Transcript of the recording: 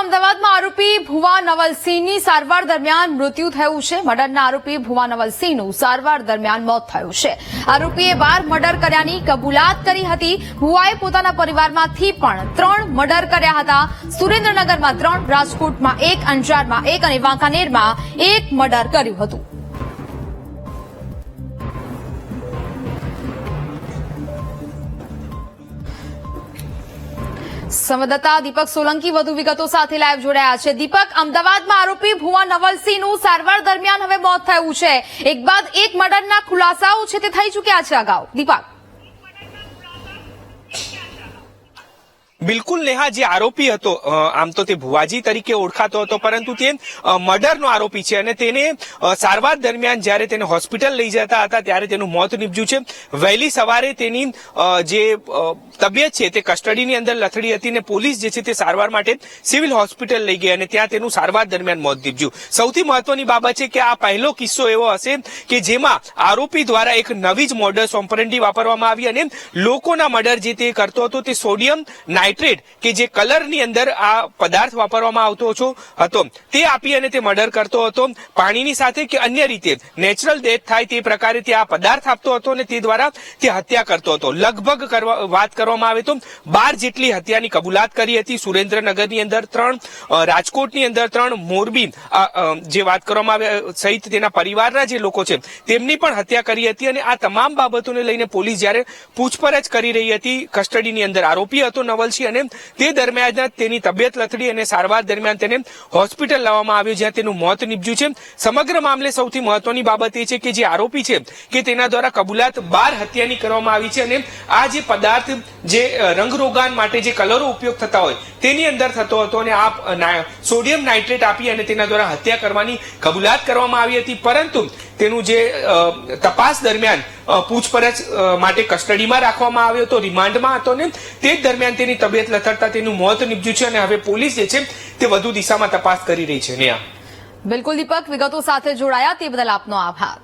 અમદાવાદમાં આરોપી ભુવા નવલસિંહની સારવાર દરમિયાન મૃત્યુ થયું છે। મર્ડરના આરોપી ભુવા નવલસિંહનું સારવાર દરમિયાન મોત થયું છે। આરોપીએ 12 મર્ડર કર્યાની કબૂલાત કરી હતી। ભુવાએ પોતાના પરિવારમાંથી પણ 3 મર્ડર કર્યા હતા। સુરેન્દ્રનગરમાં 3, રાજકોટમાં 1, અંજારમાં 1 અને વાંકાનેરમાં 1 મર્ડર કર્યું હતું। સંવાદદાતા દીપક સોલંકી વધુ વિગતો સાથે લાઈવ જોડાયા છે। દીપક, અમદાવાદમાં આરોપી ભુવા નવલસિંહનું સારવાર દરમિયાન હવે મોત થયું છે। એક બાદ એક મર્ડરના ખુલાસાઓ છે તે થઈ ચૂક્યા છે અગાઉ। દીપક, બિલકુલ નેહા, જે આરોપી હતો આમ તો તે ભુવાજી તરીકે ઓળખાતો હતો, પરંતુ તે મર્ડરનો આરોપી છે અને તેને સારવાર દરમિયાન જ્યારે તેને હોસ્પિટલ લઈ જતા હતા ત્યારે તેનું મોત નીપજ્યું છે। વહેલી સવારે તેની જે તબિયત છે તે કસ્ટડીની અંદર લથડી હતી અને પોલીસ જે છે તે સારવાર માટે સિવિલ હોસ્પિટલ લઈ ગઈ અને ત્યાં તેનું સારવાર દરમિયાન મોત નીપજ્યું। સૌથી મહત્વની બાબત છે કે આ પહેલો કિસ્સો એવો હશે કે જેમાં આરોપી દ્વારા એક નવી જ મોડસ ઓપરેન્ડી વાપરવામાં આવી અને લોકોના મર્ડર જે તે કરતો હતો તે સોડિયમ નાઇટ્રેટ કે જે કલરની અંદર આ પદાર્થ વાપરવામાં આવતો હતો તે આપી અને તે મર્ડર કરતો હતો। પાણીની સાથે કે અન્ય રીતે નેચરલ ડેથ થાય તે પ્રકારે તે આ પદાર્થ આપતો હતો અને તે દ્વારા તે હત્યા કરતો હતો। લગભગ વાત કરવામાં આવે તો 12 જેટલી હત્યાની કબૂલાત કરી હતી। સુરેન્દ્રનગરની અંદર 3, રાજકોટની અંદર 3, મોરબી જે વાત કરવામાં આવે સહિત તેના પરિવારના જે લોકો છે તેમની પણ હત્યા કરી હતી અને આ તમામ બાબતોને લઈને પોલીસ જ્યારે પૂછપરછ કરી રહી હતી કસ્ટડીની અંદર આરોપી હતો નવલસિંહ અને તે દરમિયાન તેની તબિયત લથડી અને સારવાર દરમિયાન તેને હોસ્પિટલ લાવવામાં આવ્યો જ્યાં તેનું મોત નીપજ્યું છે। સમગ્ર મામલે સૌથી મહત્વની બાબત એ છે કે જે આરોપી છે કે તેના દ્વારા કબૂલાત 12 હત્યાની કરવામાં આવી છે અને આ જે પદાર્થ જે રંગરોગાન માટે જે કલરો ઉપયોગ થતા હોય તેની અંદર થતો હતો અને આ સોડિયમ નાઇટ્રેટ આપી અને તેના દ્વારા હત્યા કરવાની કબૂલાત કરવામાં આવી હતી, પરંતુ તેનું જે તપાસ દરમિયાન પૂછપરછ માટે કસ્ટડીમાં રાખવામાં આવ્યો હતો, રિમાન્ડમાં હતો ને તે જ દરમિયાન તેની તબિયત લથડતા તેનું મોત નીપજ્યું છે અને હવે પોલીસ જે છે તે વધુ દિશામાં તપાસ કરી રહી છે। બિલકુલ દીપક, વિગતો સાથે જોડાયા તે બદલ આપનો આભાર।